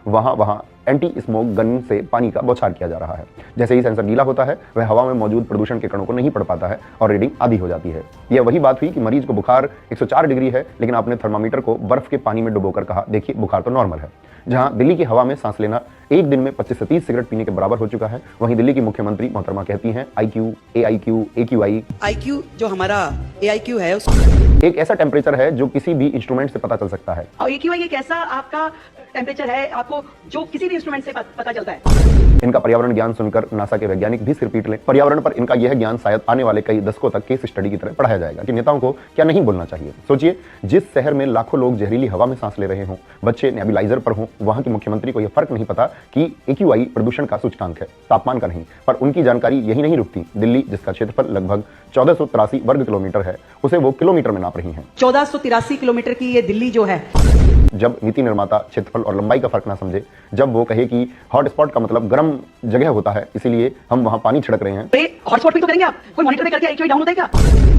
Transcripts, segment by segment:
वहां anti smoke gun से पानी का बौछार किया जा रहा है। जैसे ही सेंसर गीला होता है वह हवा में मौजूद प्रदूषण के कणों को नहीं पढ़ पाता है और रीडिंग आधी हो जाती है। यह वही बात हुई कि मरीज को बुखार 104 डिग्री है, लेकिन आपने थर्मामीटर को बर्फ के पानी में डुबोकर कहा देखिए बुखार तो नॉर्मल है। जहां दिल्ली की हवा में सांस लेना एक दिन में 25 से 30 सिगरेट पीने के बराबर हो चुका है, वहीं दिल्ली की मुख्यमंत्री मोहतरमा कहती हैं IQ, AIQ, AQI। IQ जो हमारा AIQ है एक ऐसा टेम्परेचर है जो किसी भी इंस्ट्रूमेंट से पता चल सकता है। और AQI एक ऐसा आपका टेम्परेचर है आपको जो किसी भी इंस्ट्रूमेंट से पता चलता है। इनका पर्यावरण ज्ञान सुनकर नासा के वैज्ञानिक भी सिर पीट लें। पर्यावरण पर इनका यह ज्ञान शायद आने वाले कई दशकों तक केस स्टडी की तरह पढ़ाया जाएगा कि नेताओं को क्या नहीं बोलना चाहिए। सोचिए, जिस शहर में लाखों लोग जहरीली हवा में सांस ले रहे हों, बच्चे नेबुलाइजर पर हों, वहां की मुख्यमंत्री को यह फर्क नहीं पता कि AQI प्रदूषण का सूचकांक है, तापमान का नहीं। पर उनकी जानकारी यही नहीं रुकती। दिल्ली, जिसका क्षेत्रफल लगभग 1483 वर्ग किलोमीटर है, उसे वो किलोमीटर में नाप रही हैं। 1483 किलोमीटर की ये दिल्ली जो है। जब नीति निर्माता क्षेत्रफल और लंबाई का फर्क ना समझे, जब वो कहे कि हॉटस्पॉट का मतलब गर्म जगह होता है, इसीलिए हम वहां पानी छिड़क रहे हैं, हॉटस्पॉट भी तो करेंगे आप, कोई मॉनिटर नहीं करके AQI डाउन होता है क्या?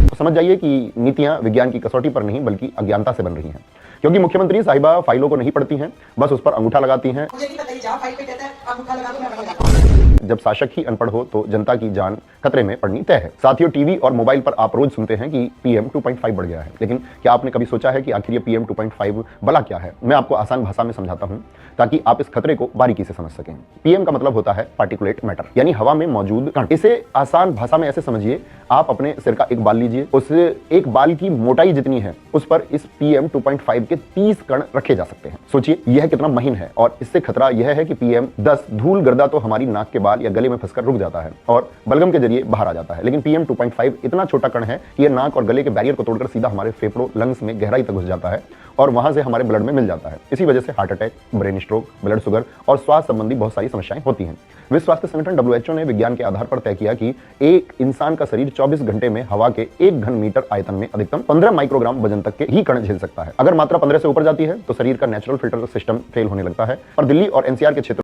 तो समझ जाइए कि नीतियां विज्ञान की कसौटी पर नहीं बल्कि अज्ञानता से बन रही हैं। क्योंकि मुख्यमंत्री साहिबा फाइलों को नहीं पढ़ती हैं, बस उस पर अंगूठा लगाती हैं। मुझे नहीं पता ये जहां फाइल पे कहता है अंगूठा लगा दो, मैं लगा दूं। जब शासक ही अनपढ़ हो तो जनता की जान खतरे में पड़नी तय है। साथियों, टीवी और मोबाइल पर आप रोज सुनते हैं कि PM 2.5 बढ़ गया है, लेकिन क्या आपने कभी सोचा है कि आखिर ये PM 2.5 भला क्या है? मैं आपको आसान भाषा में समझाता हूं ताकि आप इस खतरे को बारीकी से समझ सकें। PM का मतलब होता है पार्टिकुलेट मैटर, यानी हवा में मौजूद कण। इसे आसान भाषा में ऐसे समझिए, आप अपने सिर का एक बाल लीजिए, उस एक बाल की मोटाई जितनी है उस पर इस PM 2.5 के 30 कण रखे जा सकते हैं। सोचिए यह कितना महीन है। और इससे खतरा यह है कि PM 10 धूल गर्दा तो हमारी नाक के बाल या गले में फंसकर रुक जाता है और बलगम के जरिए बाहर आ जाता है, लेकिन PM 2.5 इतना छोटा कण है कि यह नाक और गले के बैरियर को तोड़कर सीधा हमारे फेफड़ों, लंग्स में गहराई तक घुस जाता है और वहां से हमारे ब्लड में मिल जाता है। इसी वजह से heart attack, brain stroke, blood sugar और स्वास्थ्य संबंधी बहुत सारी समस्याएं होती हैं। विश्व स्वास्थ्य संगठन WHO ने विज्ञान के आधार पर तय किया कि एक इंसान का शरीर 24 घंटे में हवा के 1 घन मीटर आयतन में अधिकतम 15 माइक्रोग्राम वजन तक के ही कण झेल सकता है। अगर मात्रा 15 से ऊपर जाती है तो शरीर का नेचुरल फिल्टर सिस्टम फेल होने लगता है। और दिल्ली और NCR के क्षेत्र